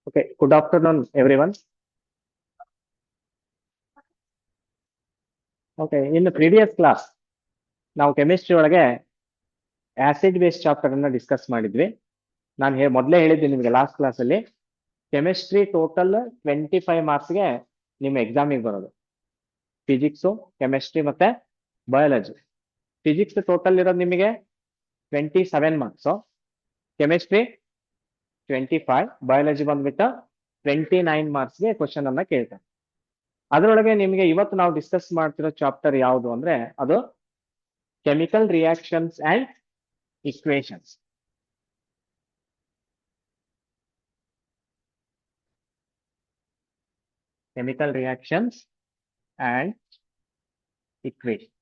Okay, good afternoon, everyone. Okay, in the previous class, ನಾವು chemistry ಒಳಗೆ acid base chapter ಅನ್ನ discuss ಮಾಡಿದ್ವಿ. ನಾನು ಮೊದಲೇ ಹೇಳಿದ್ದೆ ನಿಮಗೆ ಲಾಸ್ಟ್ ಕ್ಲಾಸ್ ಅಲ್ಲಿ ಕೆಮಿಸ್ಟ್ರಿ ಟೋಟಲ್ 25 ಮಾರ್ಕ್ಸ್ಗೆ ನಿಮ್ಮ ಎಕ್ಸಾಮಿಗೆ ಬರೋದು. ಫಿಸಿಕ್ಸು, ಕೆಮಿಸ್ಟ್ರಿ ಮತ್ತೆ ಬಯಾಲಜಿ. ಫಿಸಿಕ್ಸ್ ಟೋಟಲ್ ಇರೋದು ನಿಮಗೆ 27 ಮಾರ್ಕ್ಸ್, ಕೆಮಿಸ್ಟ್ರಿ 25, ಬಯಾಲಜಿ ಬಂದ್ಬಿಟ್ಟು 29 ಮಾರ್ಕ್ಸ್ಗೆ ಕ್ವಶನ್ ಅನ್ನ ಕೇಳ್ತಾರೆ. ಅದರೊಳಗೆ ನಿಮಗೆ ಇವತ್ತು ನಾವು ಡಿಸ್ಕಸ್ ಮಾಡ್ತಿರೋ ಚಾಪ್ಟರ್ ಯಾವುದು ಅಂದ್ರೆ ಅದು chemical reactions and equations. Chemical reactions and equation.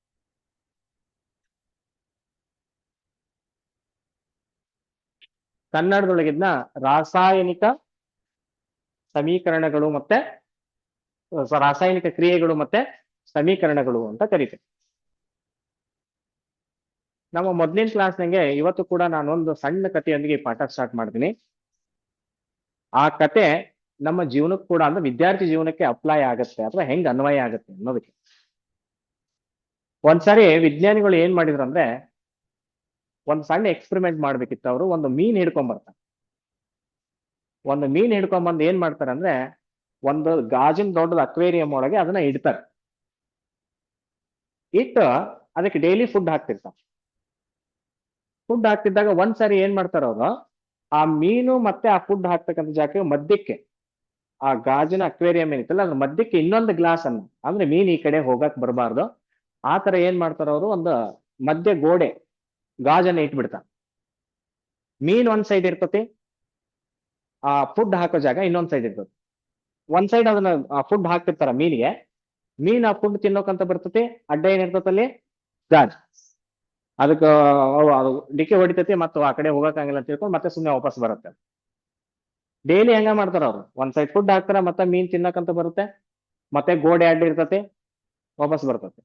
ಕನ್ನಡದೊಳಗಿದ್ನ ರಾಸಾಯನಿಕ ಸಮೀಕರಣಗಳು ಮತ್ತೆ ರಾಸಾಯನಿಕ ಕ್ರಿಯೆಗಳು ಮತ್ತೆ ಸಮೀಕರಣಗಳು ಅಂತ ಕರೀತೀವಿ. ನಮ್ಮ ಮೊದಲಿನ ಕ್ಲಾಸ್ನಾಗೆ ಇವತ್ತು ಕೂಡ ನಾನೊಂದು ಸಣ್ಣ ಕಥೆಯೊಂದಿಗೆ ಪಾಠ ಸ್ಟಾರ್ಟ್ ಮಾಡ್ತೀನಿ. ಆ ಕತೆ ನಮ್ಮ ಜೀವನಕ್ಕೆ ಕೂಡ ಅಂದ್ರೆ ವಿದ್ಯಾರ್ಥಿ ಜೀವನಕ್ಕೆ ಅಪ್ಲೈ ಆಗುತ್ತೆ ಅಥವಾ ಹೆಂಗ್ ಅನ್ವಯ ಆಗುತ್ತೆ ಅನ್ನೋದಕ್ಕೆ. ಒಂದ್ಸಾರಿ ವಿಜ್ಞಾನಿಗಳು ಏನ್ ಮಾಡಿದ್ರು ಅಂದ್ರೆ ಒಂದ್ ಸಣ್ಣ ಎಕ್ಸ್ಪೆರಿಮೆಂಟ್ ಮಾಡ್ಬೇಕಿತ್ತು. ಅವರು ಒಂದು ಮೀನ್ ಹಿಡ್ಕೊಂಡ್ಬರ್ತಾರೆ. ಒಂದು ಮೀನ್ ಹಿಡ್ಕೊಂಡ್ಬಂದು ಏನ್ ಮಾಡ್ತಾರೆ ಅಂದ್ರೆ ಒಂದು ಗಾಜಿನ ದೊಡ್ಡದ ಅಕ್ವೇರಿಯಂ ಒಳಗೆ ಅದನ್ನ ಇಡ್ತಾರೆ. ಇಟ್ಟು ಅದಕ್ಕೆ ಡೈಲಿ ಫುಡ್ ಹಾಕ್ತಿರ್ತಾರೆ. ಫುಡ್ ಹಾಕ್ತಿದ್ದಾಗ ಒಂದ್ಸಾರಿ ಏನ್ ಮಾಡ್ತಾರೆ ಅವರು, ಆ ಮೀನು ಮತ್ತೆ ಆ ಫುಡ್ ಹಾಕ್ತಕ್ಕಂಥ ಜಾಗಕ್ಕೆ ಮಧ್ಯಕ್ಕೆ ಆ ಗಾಜಿನ ಅಕ್ವೇರಿಯಂ ಏನಿತ್ತಲ್ಲ ಅದ್ರ ಮಧ್ಯಕ್ಕೆ ಇನ್ನೊಂದು ಗ್ಲಾಸ್ ಅನ್ನ, ಅಂದ್ರೆ ಮೀನ್ ಈ ಕಡೆ ಹೋಗಕ್ ಬರಬಾರ್ದು ಆ ತರ ಏನ್ ಮಾಡ್ತಾರ ಅವರು, ಒಂದು ಮಧ್ಯ ಗೋಡೆ ಗಾಜನ್ನ ಇಟ್ಬಿಡ್ತಾರೆ. ಮೀನ್ ಒಂದ್ ಸೈಡ್ ಇರ್ತತಿ, ಆ ಫುಡ್ ಹಾಕೋ ಜಾಗ ಇನ್ನೊಂದ್ ಸೈಡ್ ಇರ್ತತಿ. ಒಂದ್ ಸೈಡ್ ಅದನ್ನ ಫುಡ್ ಹಾಕ್ತಿರ್ತಾರ ಮೀನಿಗೆ, ಮೀನ್ ಆ ಫುಡ್ ತಿನ್ನೋಕಂತ ಬರ್ತತಿ. ಅಡ್ಡ ಏನಿರ್ತತಲ್ಲಿ ಗಾಜ್, ಅದಕ್ಕೆ ಅದು ಡಿಕೆ ಹೊಡಿತತಿ ಮತ್ತು ಆ ಕಡೆ ಹೋಗಕ್ಕಾಗಿಲ್ಲ ಅಂತ ತಿಳ್ಕೊಂಡು ಮತ್ತೆ ಸುಮ್ಮನೆ ವಾಪಸ್ ಬರುತ್ತೆ. ಡೈಲಿ ಹೆಂಗ ಮಾಡ್ತಾರ ಅವ್ರು, ಒಂದ್ ಸೈಡ್ ಫುಡ್ ಹಾಕ್ತಾರ, ಮತ್ತೆ ಮೀನ್ ತಿನ್ನಕಂತ ಬರುತ್ತೆ, ಮತ್ತೆ ಗೋಡೆ ಅಡ್ಡ ಇರ್ತತಿ, ವಾಪಸ್ ಬರ್ತತಿ.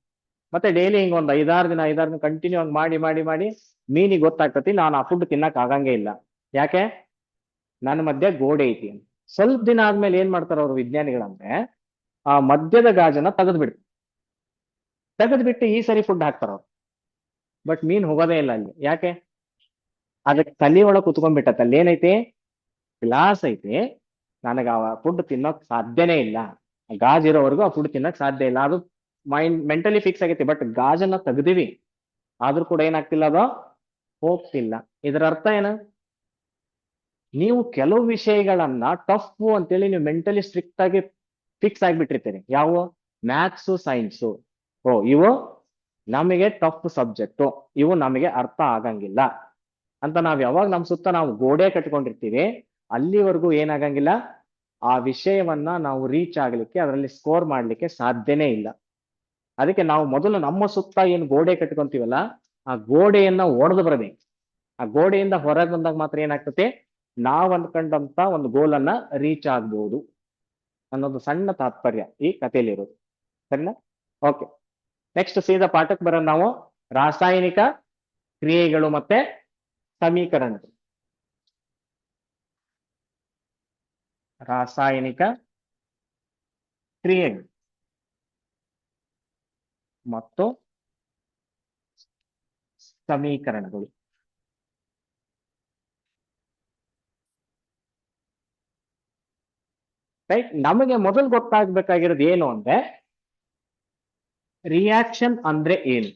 ಮತ್ತೆ ಡೈಲಿ ಹಿಂಗ ಒಂದ್ 5-6 ದಿನ ಕಂಟಿನ್ಯೂ ಹಂಗ್ ಮಾಡಿ ಮಾಡಿ ಮಾಡಿ ಮೀನಿಗೆ ಗೊತ್ತಾಗ್ತತಿ ನಾನು ಆ ಫುಡ್ ತಿನ್ನಕ್ ಆಗಂಗೆ ಇಲ್ಲ. ಯಾಕೆ? ನನ್ನ ಮಧ್ಯೆ ಗೋಡೆ ಐತಿ. ಸ್ವಲ್ಪ ದಿನ ಆದ್ಮೇಲೆ ಏನ್ ಮಾಡ್ತಾರ ಅವ್ರು ವಿಜ್ಞಾನಿಗಳಂದ್ರೆ ಆ ಮಧ್ಯದ ಗಾಜನ್ನ ತೆಗೆದ್ಬಿಟ್ಟು ಈ ಸರಿ ಫುಡ್ ಹಾಕ್ತಾರ ಅವ್ರು. ಬಟ್ ಮೀನ್ ಹೋಗೋದೇ ಇಲ್ಲ ಅಲ್ಲಿ. ಯಾಕೆ? ಅದಕ್ಕೆ ತಲೆ ಒಳಗೆ ಕುತ್ಕೊಂಡ್ಬಿಟ್ಟತ್ತ. ಅಲ್ಲಿ ಏನೈತಿ, ಗ್ಲಾಸ್ ಐತಿ, ನನಗ ಆ ಫುಡ್ ತಿನ್ನೋಕ್ ಸಾಧ್ಯನೇ ಇಲ್ಲ. ಗಾಜ್ ಇರೋವರೆಗೂ ಆ ಫುಡ್ ತಿನ್ನಕ್ ಸಾಧ್ಯ ಇಲ್ಲ. ಅದು ಮೆಂಟಲಿ ಫಿಕ್ಸ್ ಆಗೈತಿ. ಬಟ್ ಗಾಜನ್ನ ತೆಗ್ದಿವಿ ಆದ್ರೂ ಕೂಡ ಏನಾಗ್ತಿಲ್ಲ, ಅದು ಹೋಗ್ತಿಲ್ಲ. ಇದರ ಅರ್ಥ ಏನು? ನೀವು ಕೆಲವು ವಿಷಯಗಳನ್ನ ಟಫ್ ಅಂತೇಳಿ ನೀವು ಮೆಂಟಲಿ ಸ್ಟ್ರಿಕ್ಟ್ ಆಗಿ ಫಿಕ್ಸ್ ಆಗಿಬಿಟ್ಟಿರ್ತೀರಿ. ಯಾವ? Maths, science. ಇವು ನಮಗೆ ಟಫ್ ಸಬ್ಜೆಕ್ಟು, ಇವು ನಮಗೆ ಅರ್ಥ ಆಗಂಗಿಲ್ಲ ಅಂತ ನಾವ್ ಯಾವಾಗ ನಮ್ ಸುತ್ತ ನಾವು ಗೋಡೆ ಕಟ್ಕೊಂಡಿರ್ತೀವಿ ಅಲ್ಲಿವರೆಗೂ ಏನಾಗಂಗಿಲ್ಲ, ಆ ವಿಷಯವನ್ನ ನಾವು ರೀಚ್ ಆಗ್ಲಿಕ್ಕೆ, ಅದರಲ್ಲಿ ಸ್ಕೋರ್ ಮಾಡ್ಲಿಕ್ಕೆ ಸಾಧ್ಯನೇ ಇಲ್ಲ. ಅದಕ್ಕೆ ನಾವು ಮೊದಲು ನಮ್ಮ ಸುತ್ತ ಏನು ಗೋಡೆ ಕಟ್ಕೊಂತೀವಲ್ಲ ಆ ಗೋಡೆಯನ್ನ ಒಡೆದು ಬರಬೇಕು. ಆ ಗೋಡೆಯಿಂದ ಹೊರಗೆ ಬಂದಾಗ ಮಾತ್ರ ಏನಾಗ್ತತೆ, ನಾವ್ ಅನ್ಕೊಂಡಂತ ಒಂದು ಗೋಲನ್ನ ರೀಚ್ ಆಗ್ಬೋದು ಅನ್ನೋದು ಸಣ್ಣ ತಾತ್ಪರ್ಯ ಈ ಕಥೆಯಲ್ಲಿರೋದು. ಸರಿನಾ? ಓಕೆ, ನೆಕ್ಸ್ಟ್ ಸೀದಾ ಪಾಠಕ್ಕೆ ಬರೋಣ ನಾವು. ರಾಸಾಯನಿಕ ಕ್ರಿಯೆಗಳು ಮತ್ತೆ ಸಮೀಕರಣಗಳು. ರಾಸಾಯನಿಕ ಕ್ರಿಯೆಗಳು ಮತ್ತು ಸಮೀಕರಣಗಳು. ರೈಟ್, ನಮಗೆ ಮೊದಲು ಗೊತ್ತಾಗ್ಬೇಕಾಗಿರೋದು ಏನು ಅಂದ್ರೆ ರಿಯಾಕ್ಷನ್ ಅಂದ್ರೆ ಏನು,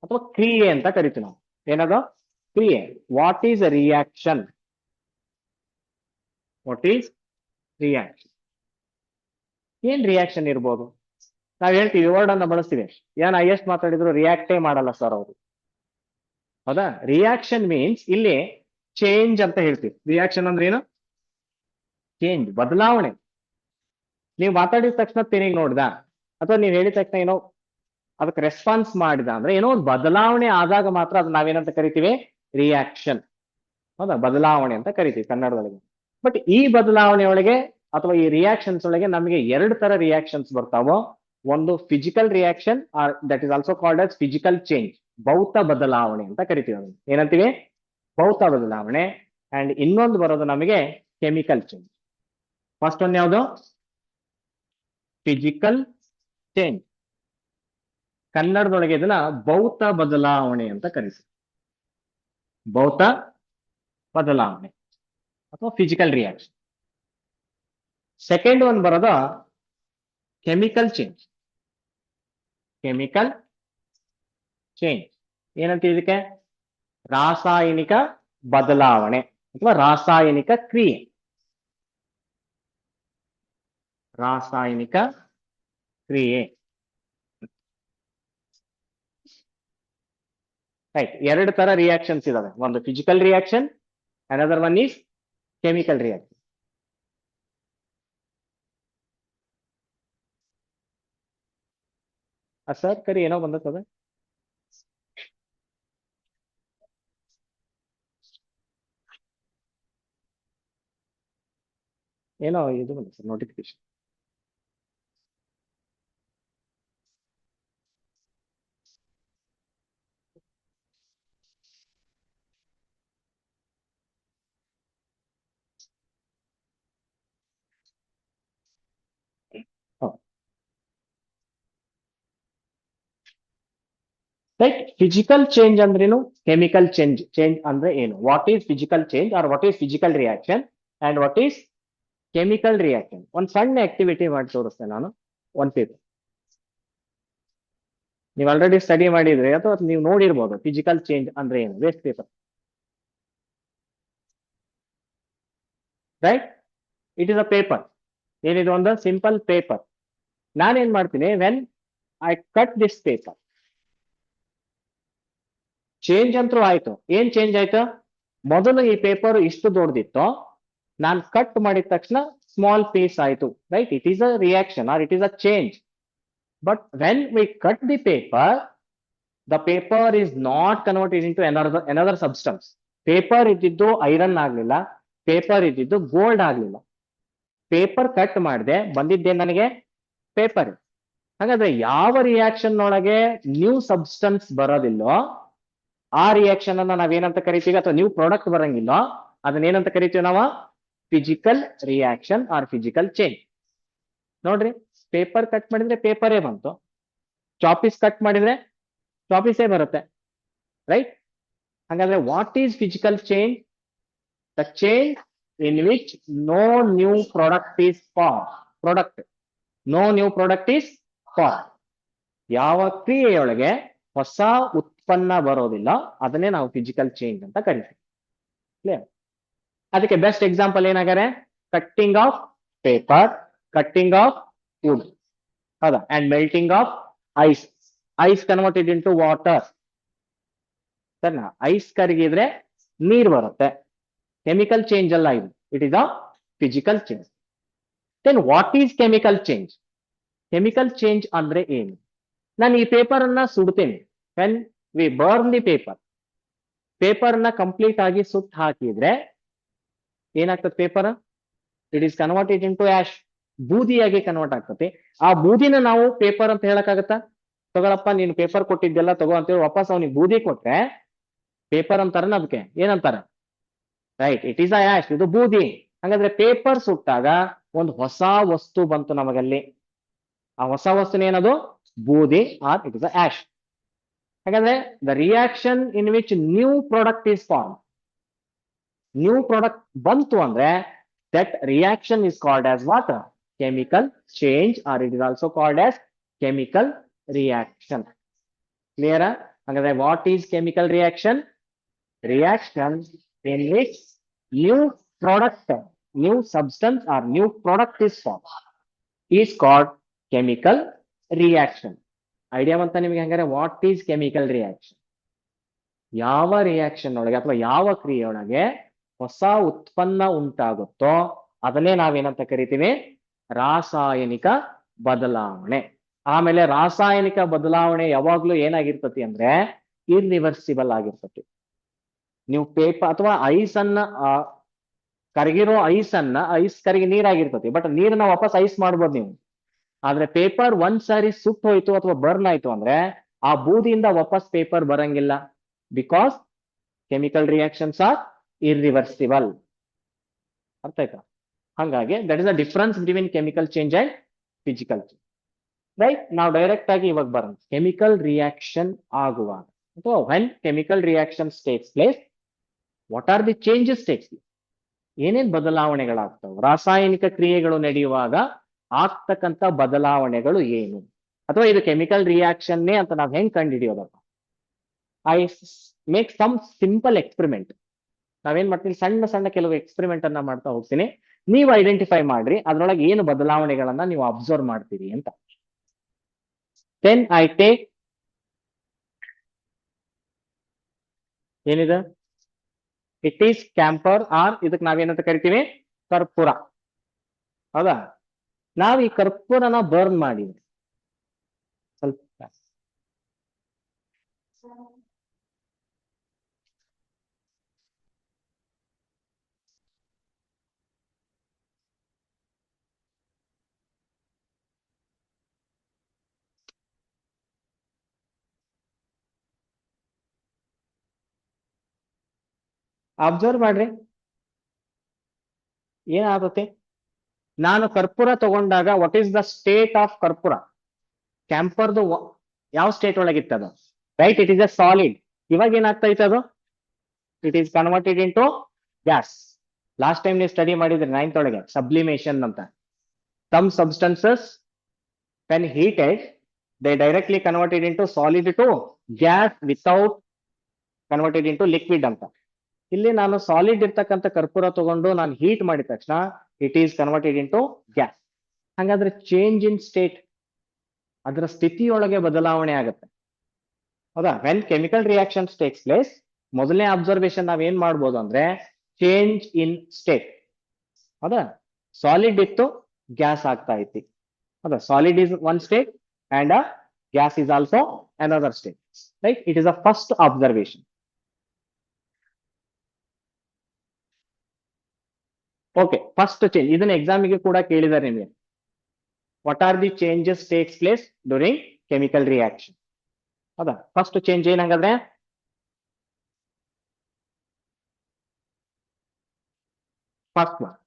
ಅಥವಾ ಕ್ರಿಯೆ ಅಂತ ಕರಿತೀವಿ ನಾವು. ಏನದು ಕ್ರಿಯೆ? What is reaction? What is reaction? ಏನ್ ರಿಯಾಕ್ಷನ್ ಇರ್ಬೋದು? ನಾವ್ ಹೇಳ್ತೀವಿ, ವರ್ಡ್ ಅನ್ನ ಬಳಸ್ತೀವಿ. ಏನ್ ಎಷ್ಟು ಮಾತಾಡಿದ್ರು ರಿಯಾಕ್ಟೇ ಮಾಡಲ್ಲ ಸರ್ ಅವರು, ಹೌದಾ? ರಿಯಾಕ್ಷನ್ ಮೀನ್ಸ್ ಇಲ್ಲಿ ಚೇಂಜ್ ಅಂತ ಹೇಳ್ತೀವಿ. ರಿಯಾಕ್ಷನ್ ಅಂದ್ರೆ ಏನು? ಚೇಂಜ್, ಬದಲಾವಣೆ. ನೀವು ಮಾತಾಡಿದ ತಕ್ಷಣ ತಿರುಗಿ ನೋಡ್ದ, ಅಥವಾ ನೀವು ಹೇಳಿದ ತಕ್ಷಣ ಏನೋ ಅದಕ್ಕೆ ರೆಸ್ಪಾನ್ಸ್ ಮಾಡಿದ ಅಂದ್ರೆ ಏನೋ ಒಂದು ಬದಲಾವಣೆ ಆದಾಗ ಮಾತ್ರ ಅದು ನಾವೇನಂತ ಕರಿತೀವಿ? ರಿಯಾಕ್ಷನ್. ಹೌದಾ? ಬದಲಾವಣೆ ಅಂತ ಕರಿತೀವಿ ಕನ್ನಡದೊಳಗೆ. ಬಟ್ ಈ ಬದಲಾವಣೆ ಒಳಗೆ ಅಥವಾ ಈ ರಿಯಾಕ್ಷನ್ಸ್ ಒಳಗೆ ನಮಗೆ 2 ತರ ರಿಯಾಕ್ಷನ್ಸ್ ಬರ್ತಾವೋ. ಒಂದು physical reaction, that is also called as physical change, ಭೌತ ಬದಲಾವಣೆ ಅಂತ ಕರಿತೀವಿ. ಏನಂತೀವಿ? ಭೌತ ಬದಲಾವಣೆ. ಅಂಡ್ ಇನ್ನೊಂದು ಬರೋದು ನಮಗೆ ಕೆಮಿಕಲ್ ಚೇಂಜ್. ಫಸ್ಟ್ ಒನ್ ಯಾವುದು? Physical change. ಕನ್ನಡದೊಳಗೆ ಇದನ್ನ ಭೌತ ಬದಲಾವಣೆ ಅಂತ ಕರೀತಾರೆ. ಭೌತ ಬದಲಾವಣೆ ಅಥವಾ ಫಿಸಿಕಲ್ ರಿಯಾಕ್ಷನ್. ಸೆಕೆಂಡ್ ಒನ್ ಬರೋದ ಕೆಮಿಕಲ್ ಚೇಂಜ್. ಕೆಮಿಕಲ್ ಚೇಂಜ್ ಏನಂತ ಇದಕ್ಕೆ? ರಾಸಾಯನಿಕ ಬದಲಾವಣೆ ಅಥವಾ ರಾಸಾಯನಿಕ ಕ್ರಿಯೆ. ರಾಸಾಯನಿಕ ಕ್ರಿಯೆ. ರೈಟ್. ಎರಡು ತರ ರಿಯಾಕ್ಷನ್ಸ್ ಇದಾವೆ. ಒಂದು physical reaction, another one is chemical reaction. Sir ಕರಿ ಏನೋ ಬಂದತ್ತದ. ಏನೋ ಇದು ಬಂದ sir notification. Right. Physical change ಅಂದ್ರೇನು, ಕೆಮಿಕಲ್ ಚೇಂಜ್ ಅಂದ್ರೆ ಏನು? What is physical change or what is physical reaction and what is chemical reaction? ಒಂದು ಸಣ್ಣ ಆಕ್ಟಿವಿಟಿ ಮಾಡಿ ತೋರಿಸ್ತೇನೆ ನಾನು. ಒನ್ ಪೇಪರ್ ನೀವು ಆಲ್ರೆಡಿ ಸ್ಟಡಿ ಮಾಡಿದ್ರೆ ಅಥವಾ ನೀವು ನೋಡಿರ್ಬೋದು ಫಿಸಿಕಲ್ ಚೇಂಜ್ ಅಂದ್ರೆ ಏನು. Waste paper, right? It is a paper. ಏನಿದು? ಒಂದು ಸಿಂಪಲ್ ಪೇಪರ್. ನಾನೇನ್ ಮಾಡ್ತೀನಿ, when I cut this paper, change ಅಂತೂ ಆಯ್ತು. ಏನ್ ಚೇಂಜ್ ಆಯ್ತು? ಮೊದಲು ಈ ಪೇಪರ್ ಇಷ್ಟು ದೊಡ್ಡದಿತ್ತು, ನಾನು ಕಟ್ ಮಾಡಿದ ತಕ್ಷಣ ಸ್ಮಾಲ್ ಪೀಸ್ ಆಯ್ತು, right? It is a reaction or it is a change. But when we cut the paper, the paper is not converted into another substance. Paper ಇದ್ದಿದ್ದು ಐರನ್ ಆಗ್ಲಿಲ್ಲ, ಪೇಪರ್ ಇದ್ದಿದ್ದು gold ಆಗ್ಲಿಲ್ಲ. Paper cut ಮಾಡಿದೆ, ಬಂದಿದ್ದೆ ನನಗೆ paper. ಹಾಗಾದ್ರೆ ಯಾವ reaction ಒಳಗೆ ನ್ಯೂ ಸಬ್ಸ್ಟೆನ್ಸ್ ಬರೋದಿಲ್ಲೋ ಆ ರಿಯಾಕ್ಷನ್ ಅನ್ನ ನಾವೇನಂತ ಕರಿತೀವಿ, ಅಥವಾ ನ್ಯೂ ಪ್ರಾಡಕ್ಟ್ ಬರಂಗಿಲ್ಲೋ ಅದನ್ನ ಏನಂತ ಕರಿತೀವಿ ನಾವು? Physical reaction or physical change. ನೋಡ್ರಿ, ಪೇಪರ್ ಕಟ್ ಮಾಡಿದ್ರೆ ಪೇಪರೇ ಬಂತು, ಚಾಪೀಸ್ ಕಟ್ ಮಾಡಿದ್ರೆ ಚಾಪೀಸೇ ಬರುತ್ತೆ, ರೈಟ್? ಹಾಗಾದ್ರೆ what is physical change? The change in which no new product is form. Product, no new product is form. ಯಾವ ಕ್ರಿಯೆಯೊಳಗೆ ಹೊಸ ಉತ್ಪನ್ನ ಬರೋದಿಲ್ಲ ಅದನ್ನೇ ನಾವು ಫಿಸಿಕಲ್ ಚೇಂಜ್ ಅಂತ ಕರಿತೀವಿ. ಕ್ಲಿಯರ್? ಅದಕ್ಕೆ ಬೆಸ್ಟ್ ಎಕ್ಸಾಂಪಲ್ ಏನಾಗಾರೆ? Cutting of paper, cutting of wood, ಹೌದಾ? And melting of ice. Ice converted into water. ಸರಿನಾ? ಐಸ್ ಕರಗಿದ್ರೆ ನೀರು ಬರುತ್ತೆ. ಕೆಮಿಕಲ್ ಚೇಂಜ್ ಅಲ್ಲ ಇದು, it is a physical change. Then what is chemical change? Chemical change ಅಂದ್ರೆ ಏನು? ನಾನು ಈ ಪೇಪರ್ ಅನ್ನ ಸುಡ್ತೇನೆ. When we burn the paper, paper ಅನ್ನ ಕಂಪ್ಲೀಟ್ ಆಗಿ ಸುಟ್ಟು ಹಾಕಿದ್ರೆ ಏನಾಗ್ತದೆ? Paper it is converted into ash, ಬೂದಿಯಾಗಿ ಕನ್ವರ್ಟ್ ಆಗ್ತದೆ. ಆ ಬೂದಿನ ನಾವು ಪೇಪರ್ ಅಂತ ಹೇಳಕ್ಕಾಗತ್ತಾ? ತಗೊಳಪ್ಪ ನೀನು ಪೇಪರ್ ಕೊಟ್ಟಿದ್ದೆಲ್ಲ ತಗೋ ಅಂತೇಳಿ ವಾಪಸ್ ಅವನಿಗೆ ಬೂದಿ ಕೊಟ್ರೆ ಪೇಪರ್ ಅಂತಾರ? ಅದಕ್ಕೆ ಏನಂತಾರೆ? ರೈಟ್, ಇಟ್ ಈಸ್ ಅ ಆಶ್, ಇದು ಬೂದಿ. ಹಾಗಾದ್ರೆ ಪೇಪರ್ ಸುಟ್ಟಾಗ ಒಂದು ಹೊಸ ವಸ್ತು ಬಂತು ನಮಗಲ್ಲಿ. ಆ ಹೊಸ ವಸ್ತುನ ಏನದು? ಬೂದಿ or it is a ash. ಹಾಗಾದ್ರೆ the reaction in which new product is form, new product ಬಂತು ಅಂದ್ರೆ that reaction is called as what? Chemical change or it is also called as chemical reaction. Clear? ಹಾಗಾದ್ರೆ what is chemical reaction? Reaction in which new product, new substance or new product is formed is called chemical reaction. Idea ಬಂತ ನಿಮಗೆ? ಹಂಗಾರೆ what is chemical reaction? ಯಾವ reaction ಒಳಗೆ ಅಥವಾ ಯಾವ ಕ್ರಿಯೆಯೊಳಗೆ ಹೊಸ ಉತ್ಪನ್ನ ಉಂಟಾಗುತ್ತೋ ಅದನ್ನೇ ನಾವೇನಂತ ಕರಿತೀವಿ? ರಾಸಾಯನಿಕ ಬದಲಾವಣೆ. ಆಮೇಲೆ ರಾಸಾಯನಿಕ ಬದಲಾವಣೆ ಯಾವಾಗ್ಲೂ ಏನಾಗಿರ್ತತಿ ಅಂದ್ರೆ ಇರ್ರಿವರ್ಸಿಬಲ್ ಆಗಿರ್ತತಿ. ನೀವು ಪೇಪರ್ ಅಥವಾ ಐಸ್ ಅನ್ನ ಕರಗಿರೋ ಐಸ್ ಕರಗಿ ನೀರಾಗಿರ್ತತಿ, ಬಟ್ ನೀರನ್ನ ವಾಪಸ್ ಐಸ್ ಮಾಡ್ಬೋದು ನೀವು. ಆದ್ರೆ ಪೇಪರ್ ಒಂದ್ ಸಾರಿ ಸುಟ್ಟು ಹೋಯ್ತು ಅಥವಾ ಬರ್ನ್ ಆಯ್ತು ಅಂದ್ರೆ ಆ ಬೂದಿಯಿಂದ ವಾಪಸ್ ಪೇಪರ್ ಬರಂಗಿಲ್ಲ. Because chemical reactions are irreversible. ಅರ್ಥ ಆಯ್ತಾ? ಹಾಗಾಗಿ that is a difference between chemical change and physical change. Right, ನಾವು ಡೈರೆಕ್ಟ್ ಆಗಿ ಇವಾಗ ಬರೋಣ. ಕೆಮಿಕಲ್ ರಿಯಾಕ್ಷನ್ ಆಗುವಾಗ ಅಥವಾ when chemical reactions takes place, what are the changes takes place, ಏನೇನ್ ಬದಲಾವಣೆಗಳಾಗ್ತವೆ, ರಾಸಾಯನಿಕ ಕ್ರಿಯೆಗಳು ನಡೆಯುವಾಗ ಆಗ್ತಕ್ಕಂಥ ಬದಲಾವಣೆಗಳು ಏನು, ಅಥವಾ ಇದು ಕೆಮಿಕಲ್ ರಿಯಾಕ್ಷನ್ನೇ ಅಂತ ನಾವು ಹೆಂಗ್ ಕಂಡು ಹಿಡಿಯೋದಪ್ಪ. I make some simple experiment. ನಾವೇನ್ ಮಾಡ್ತೀನಿ, ಸಣ್ಣ ಸಣ್ಣ ಕೆಲವು ಎಕ್ಸ್ಪೆರಿಮೆಂಟ್ ಅನ್ನ ಮಾಡ್ತಾ ಹೋಗ್ತೀನಿ. ನೀವು ಐಡೆಂಟಿಫೈ ಮಾಡ್ರಿ ಅದ್ರೊಳಗೆ ಏನು ಬದಲಾವಣೆಗಳನ್ನ ನೀವು ಅಬ್ಸರ್ವ್ ಮಾಡ್ತೀರಿ ಅಂತ. ದೆನ್ ಐ ಟೇಕ್ ಏನಿದೆ, ಇಟ್ ಈಸ್ ಕ್ಯಾಂಪರ್ ಆರ್, ಇದಕ್ಕೆ ನಾವೇನಂತ ಕರಿತೀವಿ, ಕರ್ಪೂರ. ಹೌದಾ, ನಾವ್ ಈ ಕರ್ಪೂರನ ಬರ್ನ್ ಮಾಡಿ ಸ್ವಲ್ಪ ಅಬ್ಸರ್ವ್ ಮಾಡ್ರಿ ಏನಾಗುತ್ತೆ. ನಾನು ಕರ್ಪೂರ ತಗೊಂಡಾಗ what is the state of ಕರ್ಪೂರ, ಕ್ಯಾಂಪರ್ದು ಯಾವ ಸ್ಟೇಟ್ ಒಳಗಿತ್ತದು, right, it is a solid. ಇವಾಗ ಏನಾಗ್ತಾ ಇತ್ತು ಅದು, it is converted in to gas. Last time ನೀವು ಸ್ಟಡಿ ಮಾಡಿದ್ರಿ 9th ಒಳಗೆ ಸಬ್ಲಿಮೇಷನ್ ಅಂತ. Some substances when heated they directly converted into solid to gas without converted into liquid ಅಂತ. ಇಲ್ಲಿ ನಾನು ಸಾಲಿಡ್ ಇರ್ತಕ್ಕಂಥ ಕರ್ಪೂರ ತಗೊಂಡು ನಾನು ಹೀಟ್ ಮಾಡಿದ ತಕ್ಷಣ it is converted into gas. ಹಾಗಾದ್ರೆ ಚೇಂಜ್ ಇನ್ ಸ್ಟೇಟ್, ಅದರ ಸ್ಥಿತಿಯೊಳಗೆ ಬದಲಾವಣೆ ಆಗುತ್ತೆ. ಹೌದಾ, when chemical reactions takes place, ಮೊದಲನೇ ಅಬ್ಸರ್ವೇಷನ್ ನಾವ್ ಏನ್ ಮಾಡ್ಬೋದು ಅಂದ್ರೆ ಚೇಂಜ್ ಇನ್ ಸ್ಟೇಟ್. ಹೌದಾ, ಸಾಲಿಡ್ ಇತ್ತು, ಗ್ಯಾಸ್ ಆಗ್ತಾ ಐತಿ. ಹೌದಾ, solid is one state and a gas is also another state. Right? It is a first observation. Okay, first change. ಇದನ್ನ ಎಕ್ಸಾಮಿಗೆ ಕೂಡ ಕೇಳಿದ್ದಾರೆ ನಿಮಗೆ. What are the changes takes place during chemical reaction? ಹೌದಾ, first change ಏನಾಗಾದ್ರೆ first one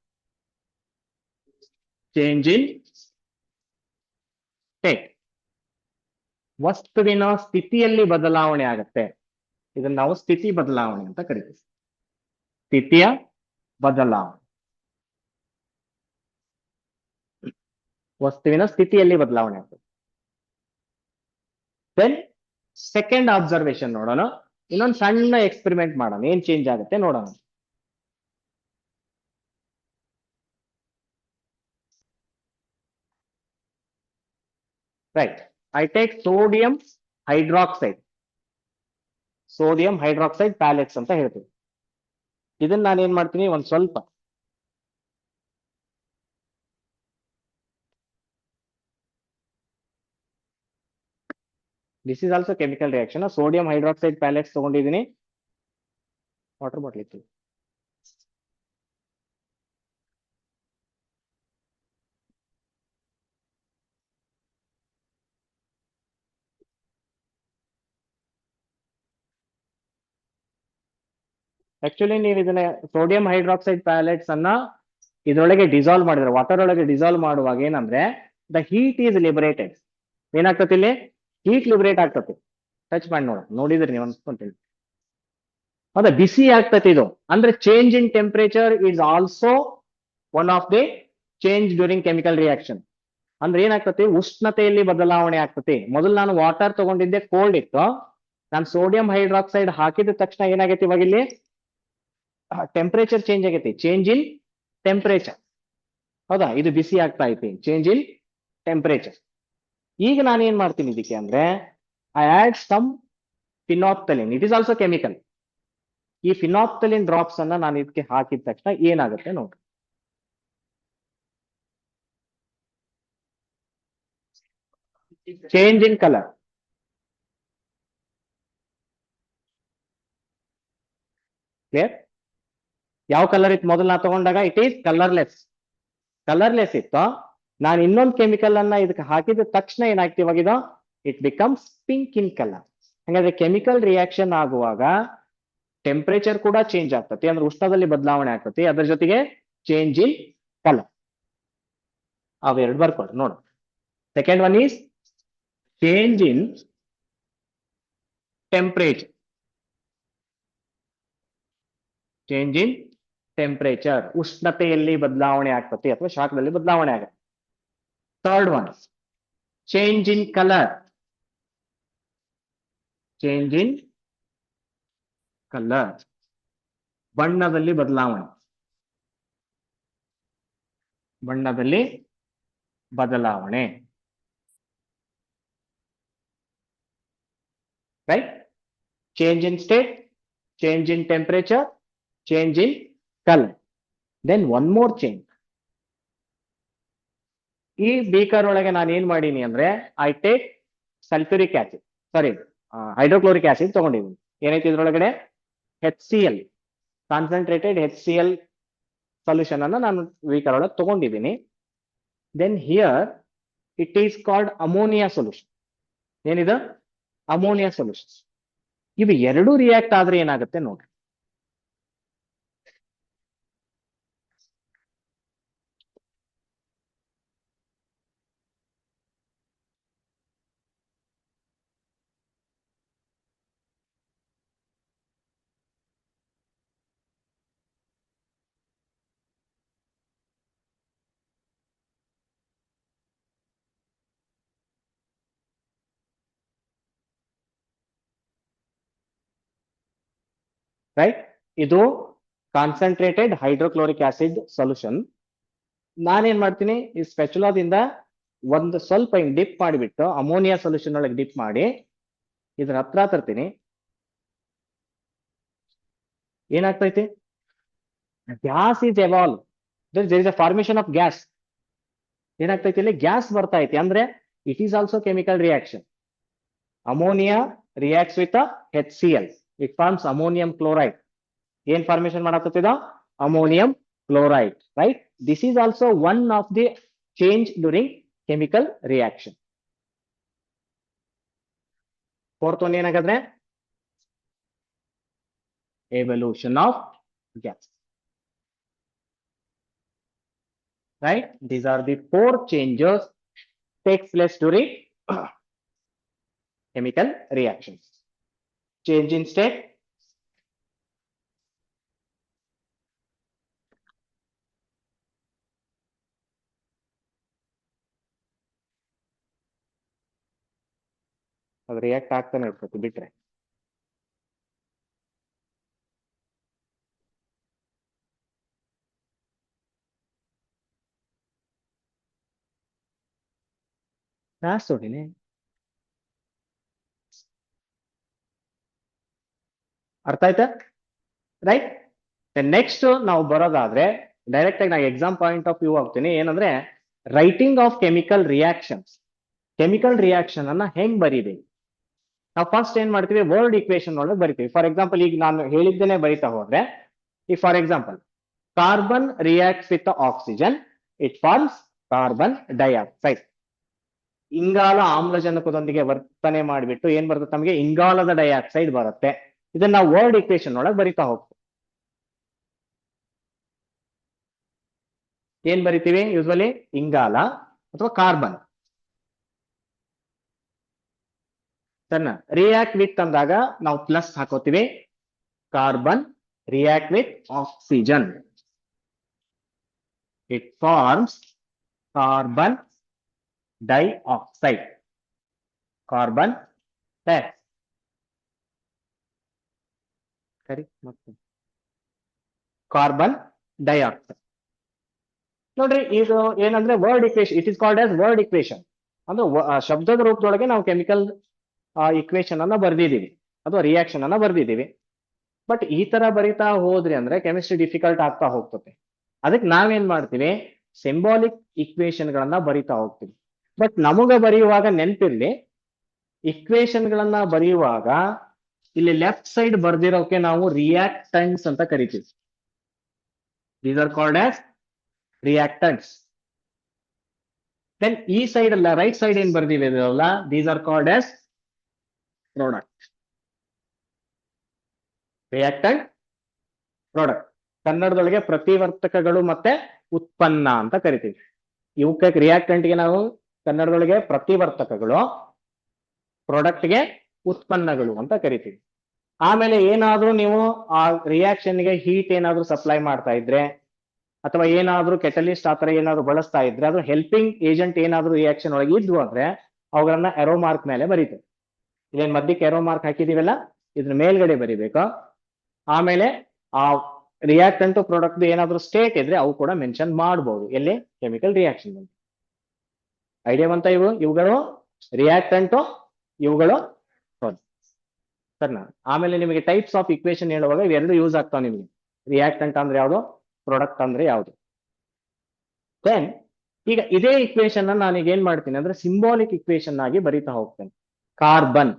change in state, ವಸ್ತುವಿನ ಸ್ಥಿತಿಯಲ್ಲಿ ಬದಲಾವಣೆ ಆಗುತ್ತೆ. ಇದನ್ನ ನಾವು ಸ್ಥಿತಿ ಬದಲಾವಣೆ ಅಂತ ಕರಿತೀವಿ. ಸ್ಥಿತಿಯ ಬದಲಾವಣೆ, ವಸ್ತುವಿನ ಸ್ಥಿತಿಯಲ್ಲಿ ಬದಲಾವಣೆ ಆಗ್ತದೆ. ದೆನ್ ಸೆಕೆಂಡ್ ಅಬ್ಸರ್ವೇಷನ್ ನೋಡೋಣ. ಇನ್ನೊಂದು ಸಣ್ಣ ಎಕ್ಸ್ಪೆರಿಮೆಂಟ್ ಮಾಡೋಣ, ಏನ್ ಚೇಂಜ್ ಆಗುತ್ತೆ ನೋಡೋಣ. Right, I take sodium hydroxide, sodium hydroxide palettes ಅಂತ ಹೇಳ್ತೀವಿ. ಇದನ್ನ ನಾನು ಏನ್ ಮಾಡ್ತೀನಿ, ಒಂದ್ ಸ್ವಲ್ಪ this is also chemical reaction. Sodium hydroxide palettes ತಗೊಂಡಿದ್ದೀನಿ, ವಾಟರ್ ಬಾಟಲ್ ಇತ್ತು. ಆಕ್ಚುಲಿ ನೀವು ಇದನ್ನ ಸೋಡಿಯಂ ಹೈಡ್ರಾಕ್ಸೈಡ್ ಪ್ಯಾಲೆಟ್ಸ್ ಅನ್ನ ಇದರೊಳಗೆ ಡಿಸಾಲ್ವ್ ಮಾಡಿದ್ರೆ, ವಾಟರ್ ಒಳಗೆ ಡಿಸಾಲ್ವ್ ಮಾಡುವಾಗ ಏನಂದ್ರೆ ದ ಹೀಟ್ ಈಸ್ ಲಿಬರೇಟೆಡ್. ಏನಾಗ್ತತಿ ಇಲ್ಲಿ, ಹೀಟ್ ಲಿಬರೇಟ್ ಆಗ್ತತಿ. ಟಚ್ ಮಾಡಿ ನೋಡಿದ್ರಿ ನೀವು ಅನ್ಸ್ಕೊಂತೀನಿ. ಹೌದಾ, ಬಿಸಿ ಆಗ್ತತಿ ಇದು. ಅಂದ್ರೆ change in temperature is also one of the change during chemical reaction. ಅಂದ್ರೆ ಏನಾಗ್ತತಿ, ಉಷ್ಣತೆಯಲ್ಲಿ ಬದಲಾವಣೆ ಆಗ್ತತಿ. ಮೊದಲು ನಾನು ವಾಟರ್ ತಗೊಂಡಿದ್ದೆ ಕೋಲ್ಡ್ ಇತ್ತು, ನಾನು ಸೋಡಿಯಂ ಹೈಡ್ರಾಕ್ಸೈಡ್ ಹಾಕಿದ ತಕ್ಷಣ ಏನಾಗೈತಿ, ಇವಾಗ ಇಲ್ಲಿ ಟೆಂಪರೇಚರ್ ಚೇಂಜ್ ಆಗೈತಿ, ಚೇಂಜ್ ಇನ್ ಟೆಂಪರೇಚರ್. ಹೌದಾ, ಇದು ಬಿಸಿ ಆಗ್ತಾ ಐತಿ, ಚೇಂಜ್ ಇನ್ ಟೆಂಪರೇಚರ್. ಈಗ ನಾನು ಏನ್ ಮಾಡ್ತೀನಿ ಇದಕ್ಕೆ ಅಂದ್ರೆ I add some phenolphthalein, it is also chemical. ಈ ಫಿನಾಪ್ತಲಿನ್ ಡ್ರಾಪ್ಸ್ ಅನ್ನ ನಾನು ಇದಕ್ಕೆ ಹಾಕಿದ ತಕ್ಷಣ ಏನಾಗುತ್ತೆ ನೋಡ್ರಿ. Change in colour, clear? ಯಾವ ಕಲರ್ ಇತ್ತು ಮೊದಲು ನಾ ತಗೊಂಡಾಗ, ಇಟ್ ಈಸ್ ಕಲರ್ಲೆಸ್ ಇತ್ತು. ನಾನು ಇನ್ನೊಂದು ಕೆಮಿಕಲ್ ಅನ್ನ ಇದಕ್ಕೆ ಹಾಕಿದ ತಕ್ಷಣ ಏನಾಗ್ತಿ, ಇವಾಗ it becomes pink in colour. ಹಾಗಾದ್ರೆ ಕೆಮಿಕಲ್ ರಿಯಾಕ್ಷನ್ ಆಗುವಾಗ ಟೆಂಪರೇಚರ್ ಕೂಡ ಚೇಂಜ್ ಆಗ್ತತಿ, ಅಂದ್ರೆ ಉಷ್ಣದಲ್ಲಿ ಬದಲಾವಣೆ ಆಗ್ತತಿ, ಅದರ ಜೊತೆಗೆ ಚೇಂಜ್ ಇನ್ ಕಲರ್. ಅವೆರಡು ಬರ್ಕೊಡ್ರಿ ನೋಡು. Second one is change in temperature. Change in temperature, ಉಷ್ಣತೆಯಲ್ಲಿ ಬದಲಾವಣೆ ಆಗ್ತತಿ ಅಥವಾ ಶಾಖದಲ್ಲಿ ಬದಲಾವಣೆ ಆಗುತ್ತೆ. Third one change in colour. Change in colour, ಬಣ್ಣದಲ್ಲಿ ಬದಲಾವಣೆ. ಬಣ್ಣದಲ್ಲಿ ಬದಲಾವಣೆ. Right. Change in state, change in temperature, change in colour. Then one more change. ಈ ಬೀಕರ್ ಒಳಗೆ ನಾನು ಏನ್ ಮಾಡೀನಿ ಅಂದ್ರೆ I take sulphuric acid, sorry hydrochloric acid ತಗೊಂಡಿದ್ದೀನಿ. ಏನೈತಿ ಇದ್ರೊಳಗಡೆ? HCl, ಕಾನ್ಸಂಟ್ರೇಟೆಡ್ HCl ಸೊಲ್ಯೂಷನ್ ಅನ್ನ ನಾನು ಬೀಕರ್ ಒಳಗೆ ತಗೊಂಡಿದ್ದೀನಿ. Then here it is called ammonia solution. ಏನಿದು? Ammonia solution. ಇವು ಎರಡು ರಿಯಾಕ್ಟ್ ಆದ್ರೆ ಏನಾಗುತ್ತೆ ನೋಡ್ರಿ. ರೈಟ್. ಇದು ಕಾನ್ಸಂಟ್ರೇಟೆಡ್ ಹೈಡ್ರೋಕ್ಲೋರಿಕ್ ಆಸಿಡ್ ಸೊಲ್ಯೂಷನ್. ನಾನೇನ್ ಮಾಡ್ತೀನಿ, ಈ ಸ್ಪೆಚುಲಾದಿಂದ ಒಂದು ಸ್ವಲ್ಪ ಹಿಂಗ್ ಡಿಪ್ ಮಾಡಿಬಿಟ್ಟು ಅಮೋನಿಯಾ ಸೊಲ್ಯೂಷನ್ ಒಳಗೆ ಡಿಪ್ ಮಾಡಿ ಇದ್ರ ಹತ್ರ ತರ್ತೀನಿ. ಏನಾಗ್ತೈತಿ? Gas is evolve. There is a formation of gas. ಏನಾಗ್ತೈತಿ ಇಲ್ಲಿ? ಗ್ಯಾಸ್ ಬರ್ತಾ ಐತಿ. ಅಂದ್ರೆ it is also chemical reaction. Ammonia reacts with HCl, it forms ammonium chloride. ಏನ್ ಫಾರ್ಮೇಶನ್ ಮಾಡಾಕತ್ತಿದ? Ammonium chloride. Right. This is also one of the change during chemical reaction. Fourth one ಏನಾಗಾದ್ರೆ evolution of gas. Right? These are the four changes takes place during chemical reactions. Change in state, ಅದು react ಆಗ್ತಾನೆ ಇರ್ತದೆ ಬಿಟ್ರೆ. ನೋಡಿನಿ. ಅರ್ಥ ಆಯ್ತಾ? Right. Next ನಾವು ಬರೋದಾದ್ರೆ ಡೈರೆಕ್ಟ್ ಆಗಿ ನಾನು ಎಕ್ಸಾಮ್ ಪಾಯಿಂಟ್ ಆಫ್ ವ್ಯೂ ಆಗ್ತೀನಿ. ಏನಂದ್ರೆ writing of chemical reactions. Chemical reaction ಅನ್ನ ಹೆಂಗ್ ಬರೀಬೇಕು? ನಾವು ಫಸ್ಟ್ ಏನ್ ಮಾಡ್ತೀವಿ, ವರ್ಡ್ ಇಕ್ವೇಶನ್ ಒಳಗೆ ಬರಿತೀವಿ. ಫಾರ್ ಎಕ್ಸಾಂಪಲ್ ಈಗ ನಾನು ಹೇಳಿದ್ದೇನೆ ಬರಿತಾ ಹೋದ್ರೆ, ಈ for example carbon reacts with oxygen, it forms carbon dioxide. ಇಂಗಾಲ ಆಮ್ಲಜನಕದೊಂದಿಗೆ ವರ್ತನೆ ಮಾಡಿಬಿಟ್ಟು ಏನ್ ಬರುತ್ತೆ ನಮಗೆ? ಇಂಗಾಲದ ಡೈಆಕ್ಸೈಡ್ ಬರುತ್ತೆ. ಇದನ್ನ ನಾವು ವರ್ಡ್ ಇಕ್ವೇಶನ್ ಒಳಗೆ ಬರಿತಾ ಹೋಗ್ತೀವಿ. ಏನ್ ಬರಿತೀವಿ ಯೂಸ್ವಲಿ? ಇಂಗಾಲ ಅಥವಾ ಕಾರ್ಬನ್. ಸಣ್ಣ ರಿಯಾಕ್ಟ್ ವಿತ್ ಅಂದಾಗ ನಾವು ಪ್ಲಸ್ ಹಾಕೋತೀವಿ. Carbon react with oxygen, it forms carbon dioxide. Carbon ಸರಿ, ಮತ್ತೆ ಕಾರ್ಬನ್ ಡೈಆಕ್ಸೈಡ್. ನೋಡ್ರಿ, ಇದು ಏನಂದ್ರೆ word equation. It is called as word equation. ಅಂದ್ರೆ ಶಬ್ದದ ರೂಪದೊಳಗೆ ನಾವು ಕೆಮಿಕಲ್ ಇಕ್ವೇಶನ್ ಅನ್ನ ಬರ್ದಿದ್ದೀವಿ ಅಥವಾ ರಿಯಾಕ್ಷನ್ ಅನ್ನ ಬರ್ದಿದ್ದೀವಿ. ಬಟ್ ಈ ತರ ಬರಿತಾ ಹೋದ್ರಿ ಅಂದ್ರೆ ಕೆಮಿಸ್ಟ್ರಿ ಡಿಫಿಕಲ್ಟ್ ಆಗ್ತಾ ಹೋಗ್ತದೆ. ಅದಕ್ಕೆ ನಾವೇನ್ ಮಾಡ್ತೀವಿ, ಸಿಂಬಾಲಿಕ್ ಇಕ್ವೇಶನ್ ಗಳನ್ನ ಬರಿತಾ ಹೋಗ್ತೀವಿ. ಬಟ್ ನಮಗ ಬರೆಯುವಾಗ ನೆನಪಿರ್ಲಿ, ಇಕ್ವೇಶನ್ ಗಳನ್ನ ಬರೆಯುವಾಗ ಇಲ್ಲಿ ಲೆಫ್ಟ್ ಸೈಡ್ ಬರ್ದಿರೋಕೆ ನಾವು ರಿಯಾಕ್ಟೆಂಟ್ಸ್ ಅಂತ ಕರಿತೀವಿ. These are called as reactants. Then ಈ ಸೈಡ್ ಅಲ್ಲ, ರೈಟ್ ಸೈಡ್ ಏನ್ ಬರ್ದಿವೆಲ್ಲ, these are called as product. Reactant, product. ಕನ್ನಡದೊಳಗೆ ಪ್ರತಿವರ್ತಕಗಳು ಮತ್ತೆ ಉತ್ಪನ್ನ ಅಂತ ಕರಿತೀವಿ. ಇವಕ್ಕೆ ರಿಯಾಕ್ಟೆಂಟ್ಗೆ ನಾವು ಕನ್ನಡದೊಳಗೆ ಪ್ರತಿವರ್ತಕಗಳು, ಪ್ರಾಡಕ್ಟ್ಗೆ ಉತ್ಪನ್ನಗಳು ಅಂತ ಕರಿತೀವಿ. ಆಮೇಲೆ ಏನಾದ್ರೂ ನೀವು ಆ ರಿಯಾಕ್ಷನ್ಗೆ ಹೀಟ್ ಏನಾದ್ರೂ ಸಪ್ಲೈ ಮಾಡ್ತಾ ಇದ್ರೆ, ಅಥವಾ ಏನಾದ್ರೂ ಕೆಟಲಿಸ್ಟ್ ಆತರ ಏನಾದ್ರು ಬಳಸ್ತಾ ಇದ್ರೆ, ಅದು ಹೆಲ್ಪಿಂಗ್ ಏಜೆಂಟ್ ಏನಾದ್ರೂ ರಿಯಾಕ್ಷನ್ ಒಳಗೆ ಇದ್ವು ಅಂದ್ರೆ ಅವುಗಳನ್ನ ಎರೋ ಮಾರ್ಕ್ ಮೇಲೆ ಬರೀತೇವೆ. ಇದೇನ್ ಮಧ್ಯಕ್ಕೆ ಎರೋ ಮಾರ್ಕ್ ಹಾಕಿದೀವಲ್ಲ, ಇದ್ರ ಮೇಲ್ಗಡೆ ಬರಿಬೇಕು. ಆಮೇಲೆ ಆ ರಿಯಾಕ್ಟೆಂಟ್ ಪ್ರಾಡಕ್ಟ್ ಏನಾದ್ರೂ ಸ್ಟೇಟ್ ಇದ್ರೆ ಅವು ಕೂಡ ಮೆನ್ಷನ್ ಮಾಡಬಹುದು ಎಲ್ಲಿ, ಕೆಮಿಕಲ್ ರಿಯಾಕ್ಷನ್. ಐಡಿಯಾ ಬಂತ? ಇವುಗಳು ರಿಯಾಕ್ಟೆಂಟ್, ಇವುಗಳು ಸರಿನಾ. ಆಮೇಲೆ ನಿಮಗೆ ಟೈಪ್ಸ್ ಆಫ್ ಇಕ್ವೇಶನ್ ಹೇಳುವಾಗ ಇವೆರಡು ಯೂಸ್ ಆಗ್ತಾವ ನಿಮಗೆ. ರಿಯಾಕ್ಟೆಂಟ್ ಅಂದ್ರೆ ಯಾವುದು, ಪ್ರಾಡಕ್ಟ್ ಅಂದ್ರೆ ಯಾವುದು. ದೆನ್ ಈಗ ಇದೇ ಇಕ್ವೇಶನ್ ನಾನೀಗ ಏನ್ ಮಾಡ್ತೀನಿ ಅಂದ್ರೆ ಸಿಂಬಾಲಿಕ್ ಇಕ್ವೇಶನ್ ಆಗಿ ಬರೀತಾ ಹೋಗ್ತೇನೆ. Carbon,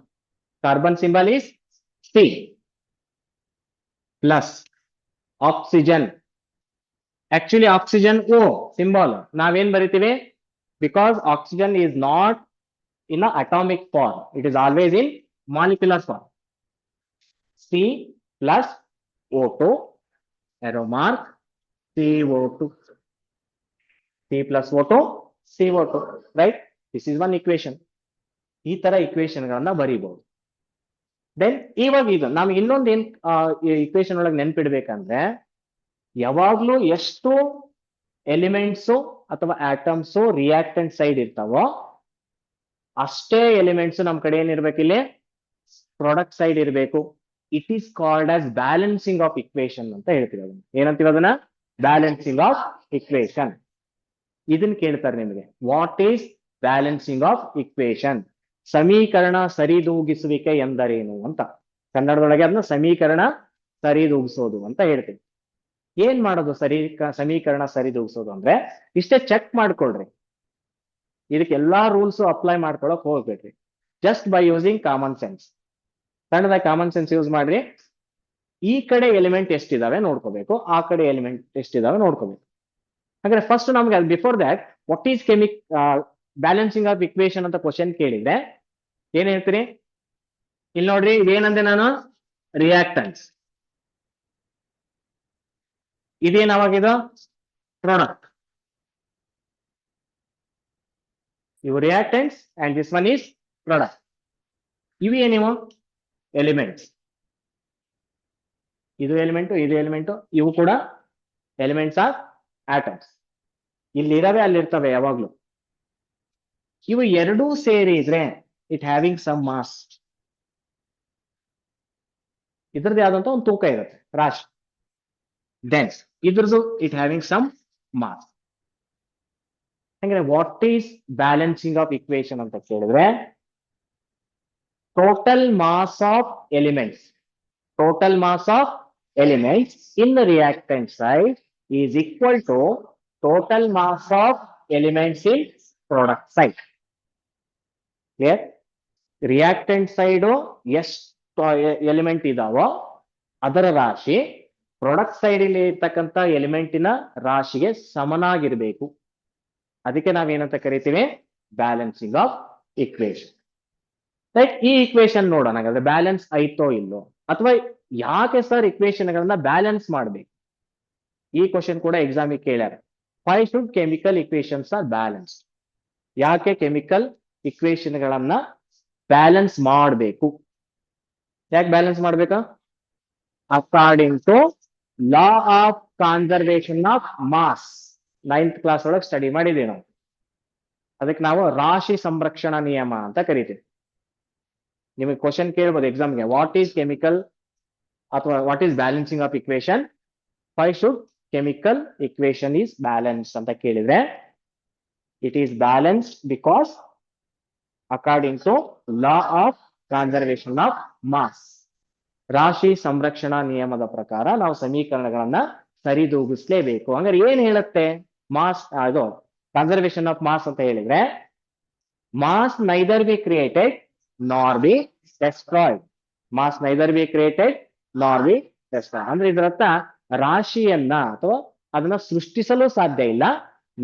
carbon symbol is C plus oxygen. Actually oxygen O symbol ನಾವೇನ್ ಬರಿತೀವಿ, because oxygen is not in atomic form, it is always in molecular form. C plus O2 arrow mark CO2, C plus O2 CO2, right? This is one equation. ಈ ತರ equation ಗಳನ್ನ ಬರೀಬಹುದು. Then ಇವಾಗ ಇದು ನಮ್ಗೆ ಇನ್ನೊಂದು ಏನ್ ಇಕ್ವೇಶನ್ ಒಳಗೆ ನೆನ್ಪಿಡ್ಬೇಕಂದ್ರೆ, ಯಾವಾಗ್ಲೂ ಎಷ್ಟು ಎಲಿಮೆಂಟ್ಸು ಅಥವಾ ಆಟಮ್ಸು ರಿಯಾಕ್ಟೆಂಟ್ ಸೈಡ್ ಇರ್ತಾವೋ ಅಷ್ಟೇ ಎಲಿಮೆಂಟ್ಸ್ ನಮ್ ಕಡೆ ಏನಿರ್ಬೇಕು, ಇಲ್ಲಿ ಪ್ರಾಡಕ್ಟ್ ಸೈಡ್ ಇರಬೇಕು. It is called as balancing of equation ಅಂತ ಹೇಳ್ತೀವಿ. ಅದನ್ನ ಏನಂತೀವಿ, ಅದನ್ನ ಬ್ಯಾಲೆನ್ಸಿಂಗ್ ಆಫ್ ಇಕ್ವೇಶನ್. ಇದನ್ನ ಕೇಳ್ತಾರೆ ನಿಮಗೆ, what is balancing of equation, ಸಮೀಕರಣ ಸರಿದೂಗಿಸುವಿಕೆ ಎಂದರೇನು ಅಂತ. ಕನ್ನಡದೊಳಗೆ ಅದನ್ನ ಸಮೀಕರಣ ಸರಿದೂಗಿಸೋದು ಅಂತ ಹೇಳ್ತೀವಿ. ಏನ್ ಮಾಡೋದು ಸಮೀಕರಣ ಸರಿದೂಗಿಸೋದು ಅಂದ್ರೆ, ಇಷ್ಟೇ ಚೆಕ್ ಮಾಡ್ಕೊಳ್ರಿ, ಇದಕ್ಕೆ ಎಲ್ಲಾ ರೂಲ್ಸ್ ಅಪ್ಲೈ ಮಾಡ್ಕೊಳಕ್ ಹೋಗ್ಬೇಡ್ರಿ. Just by using common sense, ಸಣ್ಣದಾಗಿ ಕಾಮನ್ ಸೆನ್ಸ್ ಯೂಸ್ ಮಾಡ್ರಿ. ಈ ಕಡೆ ಎಲಿಮೆಂಟ್ ಎಷ್ಟಿದಾವೆ ನೋಡ್ಕೋಬೇಕು, ಆ ಕಡೆ ಎಲಿಮೆಂಟ್ ಎಷ್ಟಿದಾವೆ ನೋಡ್ಕೋಬೇಕು. ಹಾಗಾದ್ರೆ ಫಸ್ಟ್ ನಮ್ಗೆ before that what is balancing of equation ಅಂತ ಕ್ವಶನ್ ಕೇಳಿದ್ರೆ ಏನ್ ಹೇಳ್ತೀರಿ? ಇಲ್ಲಿ ನೋಡ್ರಿ, ಇದೇನಂದೆ ನಾನು, ರಿಯಾಕ್ಟನ್ಸ್. ಇದೇನಾವಾಗಿದು, ಪ್ರಾಡಕ್ಟ್. ಇವು reactants and this one is product. ಇವೇನಿವು ಎಲಿಮೆಂಟ್ಸ್. ಇದು ಎಲಿಮೆಂಟು, ಇದು ಎಲಿಮೆಂಟು, ಇವು ಕೂಡ ಎಲಿಮೆಂಟ್ಸ್ ಆಫ್ ಆಟಮ್ಸ್. ಇಲ್ಲಿರವೆ ಅಲ್ಲಿರ್ತವೆ ಯಾವಾಗ್ಲೂ. ಇವು ಎರಡೂ ಸೇರಿದ್ರೆ ಇಟ್ ಹ್ಯಾವಿಂಗ್ ಸಮ್ ಮಾಸ್. ಇದ್ರದ್ದು ಯಾವ್ದಂತ ಒಂದು ತೂಕ ಇರುತ್ತೆ, ರಾಶಿ. ದೆನ್ ಇದ್ರದ್ದು ಇಟ್ ಹ್ಯಾವಿಂಗ್ ಸಮ್ ಮಾಸ್. ಹಂಗಾರೆ what is balancing of equation ಅಂತ ಕೇಳಿದ್ರೆ, total mass of elements, total mass of elements in the reactant side is equal to total mass of elements in product side. Clear? Reactant side ಎಷ್ಟು element ಇದಾವೋ ಅದರ ರಾಶಿ product side ಇಲ್ಲಿ ಇರ್ತಕ್ಕಂಥ ಎಲಿಮೆಂಟಿನ ರಾಶಿಗೆ ಸಮನಾಗಿರ್ಬೇಕು. ಅದಕ್ಕೆ ನಾವೇನಂತ ಕರಿತೀವಿ, ಬ್ಯಾಲೆನ್ಸಿಂಗ್ ಆಫ್ ಇಕ್ವೇಶನ್. ಲೈಕ್ ಈ ಇಕ್ವೇಶನ್ ನೋಡೋಣ, ಹಾಗಾದ್ರೆ ಬ್ಯಾಲೆನ್ಸ್ ಐತೋ ಇಲ್ಲೋ, ಅಥವಾ ಯಾಕೆ ಸರ್ ಇಕ್ವೇಶನ್ ಗಳನ್ನ ಬ್ಯಾಲೆನ್ಸ್ ಮಾಡ್ಬೇಕು, ಈ ಕ್ವಶನ್ ಕೂಡ ಎಕ್ಸಾಮಿಗೆ ಕೇಳ್ಯಾರ. Why should chemical equations are balance? ಯಾಕೆ ಕೆಮಿಕಲ್ ಇಕ್ವೇಶನ್ ಗಳನ್ನ ಬ್ಯಾಲೆನ್ಸ್ ಮಾಡಬೇಕು? ಯಾಕೆ ಬ್ಯಾಲೆನ್ಸ್ ಮಾಡ್ಬೇಕಾ? According to law of conservation of mass, 9th class ಒಳಗೆ ಸ್ಟಡಿ ಮಾಡಿದೀವಿ ನಾವು. ಅದಕ್ಕೆ ನಾವು ರಾಶಿ ಸಂರಕ್ಷಣಾ ನಿಯಮ ಅಂತ ಕರಿತೀವಿ. ನಿಮಗೆ ಕ್ವಶನ್ ಕೇಳ್ಬೋದು ಎಕ್ಸಾಮ್ಗೆ, ವಾಟ್ ಈಸ್ ಕೆಮಿಕಲ್ ಅಥವಾ what is balancing of equation, why should chemical equation is balance ಅಂತ ಕೇಳಿದ್ರೆ, it is balanced because according to law of conservation of mass, ರಾಶಿ ಸಂರಕ್ಷಣಾ ನಿಯಮದ ಪ್ರಕಾರ ನಾವು ಸಮೀಕರಣಗಳನ್ನ ಸರಿದೂಗಿಸ್ಲೇಬೇಕು. ಹಂಗಾರೆ ಏನ್ ಹೇಳುತ್ತೆ ಮಾಸ್, ಅದು ಕನ್ಸರ್ವೇಷನ್ ಆಫ್ ಮಾಸ್ ಅಂತ ಹೇಳಿದ್ರೆ, mass neither be created nor be destroyed. Mass neither be created nor be destroyed ಅಂದ್ರೆ ಇದರರ್ಥ ರಾಶಿಯನ್ನ ಅಥವಾ ಅದನ್ನ ಸೃಷ್ಟಿಸಲು ಸಾಧ್ಯ ಇಲ್ಲ,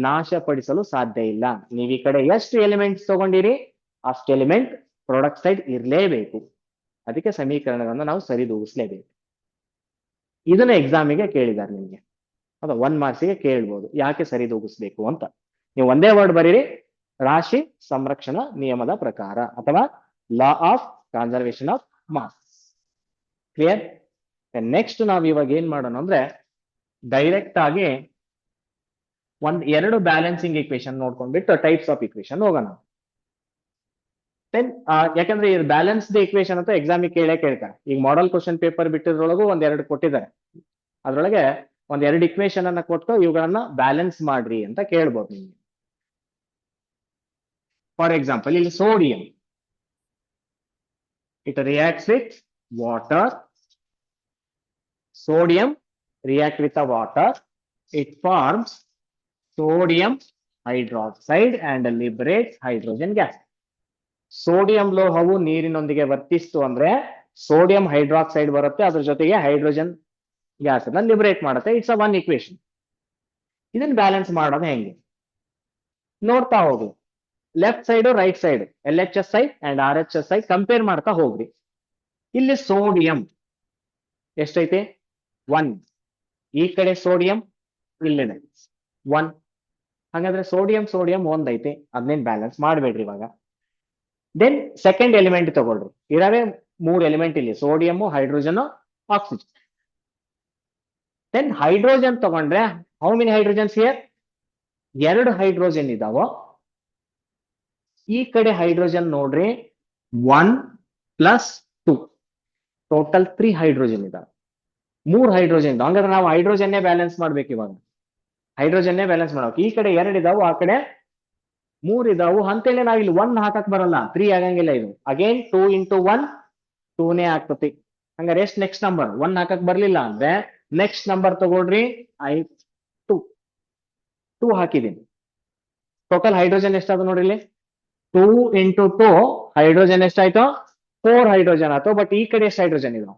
ನಾಶಪಡಿಸಲು ಸಾಧ್ಯ ಇಲ್ಲ. ನೀವು ಈ ಕಡೆ ಎಷ್ಟು ಎಲಿಮೆಂಟ್ಸ್ ತಗೊಂಡಿರಿ ಅಷ್ಟು ಎಲಿಮೆಂಟ್ ಪ್ರಾಡಕ್ಟ್ ಸೈಡ್ ಇರಲೇಬೇಕು. ಅದಕ್ಕೆ ಸಮೀಕರಣಗಳನ್ನ ನಾವು ಸರಿದೂಗಿಸ್ಲೇಬೇಕು. ಇದನ್ನ ಎಕ್ಸಾಮಿಗೆ ಕೇಳಿದ್ದಾರೆ ನಿಮಗೆ. ಅದು 1 ಮಾರ್ಕ್ಸಿಗೆ ಕೇಳ್ಬೋದು ಯಾಕೆ ಸರಿದೂಗಿಸ್ಬೇಕು ಅಂತ. ನೀವು ಒಂದೇ ವರ್ಡ್ ಬರೀರಿ, ರಾಶಿ ಸಂರಕ್ಷಣಾ ನಿಯಮದ ಪ್ರಕಾರ ಅಥವಾ law of conservation of mass. Clear? Next ನಾವ್ ಇವಾಗ ಏನ್ ಮಾಡೋಣ ಅಂದ್ರೆ ಡೈರೆಕ್ಟ್ ಆಗಿ ಎರಡು ಬ್ಯಾಲೆನ್ಸಿಂಗ್ ಇಕ್ವೇಶನ್ ನೋಡ್ಕೊಂಡ್ಬಿಟ್ಟು ಟೈಪ್ಸ್ ಆಫ್ ಇಕ್ವೇಶನ್ ಹೋಗೋಣ. ದೆನ್ ಯಾಕಂದ್ರೆ ಇದು ಬ್ಯಾಲೆನ್ಸ್ಡ್ ಇಕ್ವೇಶನ್ ಅಂತ ಎಕ್ಸಾಮಿಗೆ ಕೇಳ್ತಾರೆ. ಈಗ ಮಾಡೆಲ್ ಕ್ವಶನ್ ಪೇಪರ್ ಬಿಟ್ಟಿದ್ರೊಳಗೂ ಒಂದೆರಡು ಕೊಟ್ಟಿದ್ದಾರೆ, ಅದ್ರೊಳಗೆ ಒಂದೆರಡು ಇಕ್ವೇಶನ್ ಅನ್ನ ಕೊಟ್ಟು ಇವುಗಳನ್ನ ಬ್ಯಾಲೆನ್ಸ್ ಮಾಡ್ರಿ ಅಂತ ಕೇಳ್ಬೋದು ನಿಮ್ಗೆ. ಫಾರ್ ಎಕ್ಸಾಂಪಲ್ ಇಲ್ಲಿ sodium, it reacts with water. sodium react with the water, it forms sodium hydroxide and liberates hydrogen gas. Sodium ಲೋಹವು ನೀರಿನೊಂದಿಗೆ ವರ್ತಿಸ್ತು ಅಂದ್ರೆ ಸೋಡಿಯಂ ಹೈಡ್ರಾಕ್ಸೈಡ್ ಬರುತ್ತೆ, ಅದ್ರ ಜೊತೆಗೆ ಹೈಡ್ರೋಜನ್ ಗ್ಯಾಸ್ ಅನ್ನ ಲಿಬರೇಟ್ ಮಾಡುತ್ತೆ. It's a one equation. ಇದನ್ನ ಬ್ಯಾಲೆನ್ಸ್ ಮಾಡೋದು ಹೆಂಗೆ ನೋಡ್ತಾ ಹೋಗಿ, left side right side LHSI and RHSI compare ಮಾಡ್ತಾ ಹೋಗ್ರಿ. ಇಲ್ಲಿ ಸೋಡಿಯಂ ಎಷ್ಟೈತೆ 1, ಈ ಕಡೆ ಸೋಡಿಯಂ ಇಲ್ಲಿದೆ 1. ಹಾಗಾದ್ರೆ ಸೋಡಿಯಂ ಸೋಡಿಯಂ ಒಂದೈತೆ, ಅದನ್ನೇನ್ ಬ್ಯಾಲೆನ್ಸ್ ಮಾಡಬೇಡ್ರಿ ಇವಾಗ. ದೆನ್ ಸೆಕೆಂಡ್ ಎಲಿಮೆಂಟ್ ತಗೊಳ್ರಿ, ಇರವೇ 3 ಎಲಿಮೆಂಟ್ ಇಲ್ಲಿ, sodium, hydrogen, oxygen. Then hydrogen ತಗೊಂಡ್ರೆ how many hydrogens here? 2 hydrogen ಇದಾವೋ. ಈ ಕಡೆ ಹೈಡ್ರೋಜನ್ ನೋಡ್ರಿ 1 + 2, ಟೋಟಲ್ 3 ಹೈಡ್ರೋಜನ್ ಇದಾವೆ. 3 ಹೈಡ್ರೋಜನ್ ಇದಾವೆ. ಹಂಗಾದ್ರೆ ನಾವು ಹೈಡ್ರೋಜನ್ನೇ ಬ್ಯಾಲೆನ್ಸ್ ಮಾಡ್ಬೇಕು ಇವಾಗ. ಹೈಡ್ರೋಜನ್ನೇ ಬ್ಯಾಲೆನ್ಸ್ ಮಾಡ್ಬೇಕು. ಈ ಕಡೆ 2 ಇದಾವು, ಆ ಕಡೆ 3 ಇದಾವು. ಅಂತೇಳಿ ನಾವ್ ಇಲ್ಲಿ 1 ಹಾಕಕ್ ಬರಲ್ಲ, 3 ಆಗಂಗಿಲ್ಲ. ಇದು ಅಗೇನ್ 2 × 1 2ನೇ ಆಗ್ತತಿ. ಹಂಗಾರೆ ಎಷ್ಟು ನೆಕ್ಸ್ಟ್ ನಂಬರ್? 1 ಹಾಕಕ್ ಬರ್ಲಿಲ್ಲ ಅಂದ್ರೆ ನೆಕ್ಸ್ಟ್ ನಂಬರ್ ತಗೊಳ್ರಿ, 2 ಹಾಕಿದೀನಿ. ಟೋಟಲ್ ಹೈಡ್ರೋಜನ್ ಎಷ್ಟಾದ ನೋಡ್ರಿ ಇಲ್ಲಿ, 2 × 2 ಹೈಡ್ರೋಜನ್ ಎಷ್ಟಾಯ್ತು? 4 ಹೈಡ್ರೋಜನ್ ಆಯ್ತು. ಬಟ್ ಈ ಕಡೆ ಎಷ್ಟು ಹೈಡ್ರೋಜನ್ ಇದಾವ?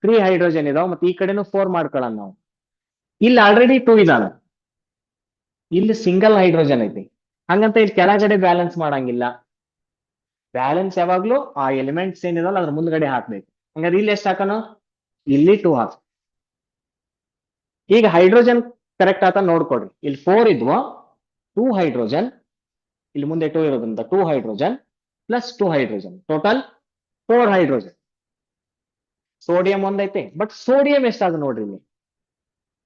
3 ಹೈಡ್ರೋಜನ್ ಇದಾವ. ಮತ್ತೆ ಈ ಕಡೆನೂ 4 ಮಾಡ್ಕೊಳ್ಳೋಣ ನಾವು. ಇಲ್ಲಿ ಆಲ್ರೆಡಿ 2 ಇದಾವೆ, ಇಲ್ಲಿ ಸಿಂಗಲ್ ಹೈಡ್ರೋಜನ್ ಐತಿ. ಹಂಗಂತ ಇಲ್ಲಿ ಕೆಳಗಡೆ ಬ್ಯಾಲೆನ್ಸ್ ಮಾಡಂಗಿಲ್ಲ. ಬ್ಯಾಲೆನ್ಸ್ ಯಾವಾಗ್ಲೂ ಆ ಎಲಿಮೆಂಟ್ಸ್ ಏನಿದಾವಲ್ಲ ಅದ್ರ ಮುಂದ್ಗಡೆ ಹಾಕ್ಬೇಕು. ಹಂಗಾದ್ರೆ ಇಲ್ಲಿ ಎಷ್ಟು ಹಾಕೋಣ? ಇಲ್ಲಿ 2 ಹಾಕ. ಈಗ ಹೈಡ್ರೋಜನ್ ಕರೆಕ್ಟ್ ಆತ ನೋಡ್ಕೊಡ್ರಿ. ಇಲ್ಲಿ 4 ಇದ್ವು, 2 ಹೈಡ್ರೋಜನ್, ಇಲ್ಲಿ ಮುಂದೆ 2 ಇರೋದ್ರಿಂದ 2 hydrogen + 2 hydrogen, total 4 hydrogen. Sodium ಒಂದೈತೆ, ಬಟ್ ಸೋಡಿಯಂ ಎಷ್ಟಾದ ನೋಡ್ರಿ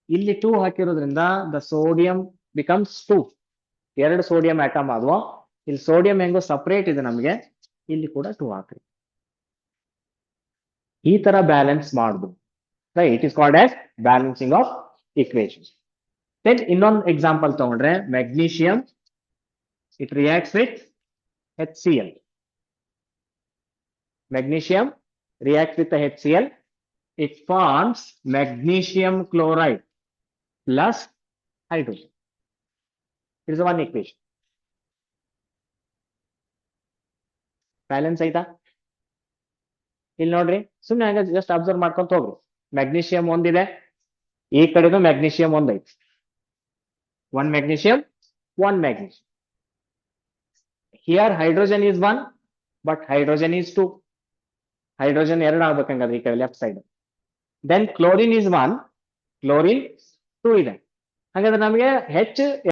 ಇಲ್ಲಿ 2 ಹಾಕಿರೋದ್ರಿಂದ the sodium becomes 2. 2 sodium atom ಆದ್ವು. ಇಲ್ಲಿ ಸೋಡಿಯಂ ಹೆಂಗೋ ಸಪರೇಟ್ ಇದೆ ನಮ್ಗೆ, ಇಲ್ಲಿ ಕೂಡ 2 ಹಾಕ್ರಿ. ಈ ತರ ಬ್ಯಾಲೆನ್ಸ್ ಮಾಡುದು. It is called as balancing of equation. Then ಇನ್ನೊಂದು ಎಕ್ಸಾಂಪಲ್ ತಗೊಂಡ್ರೆ magnesium, it reacts with HCl. Magnesium reacts with the HCl. It forms magnesium chloride plus hydrogen. It is one equation. Balance ಆಯ್ತಾ? ಇಲ್ಲಿ ನೋಡ್ರಿ, ಸುಮ್ಮನೆ ಹಂಗ just observe ಮಾಡ್ಕೊಂತ ಹೋಗ್ರಿ. Magnesium ಒಂದಿದೆ, ಈ ಕಡೆನೂ magnesium ಒಂದೈತಿ. 1 magnesium, 1 magnesium. Here hydrogen is 1, but hydrogen is 2. Hydrogen 2 ಆಗ್ಬೇಕಂಗಾದ್ರೆ ಈ ಕಡೆ left side. Then chlorine is 1, chlorine 2 ಇದೆ. ಹಾಗಾದ್ರೆ ನಮಗೆ H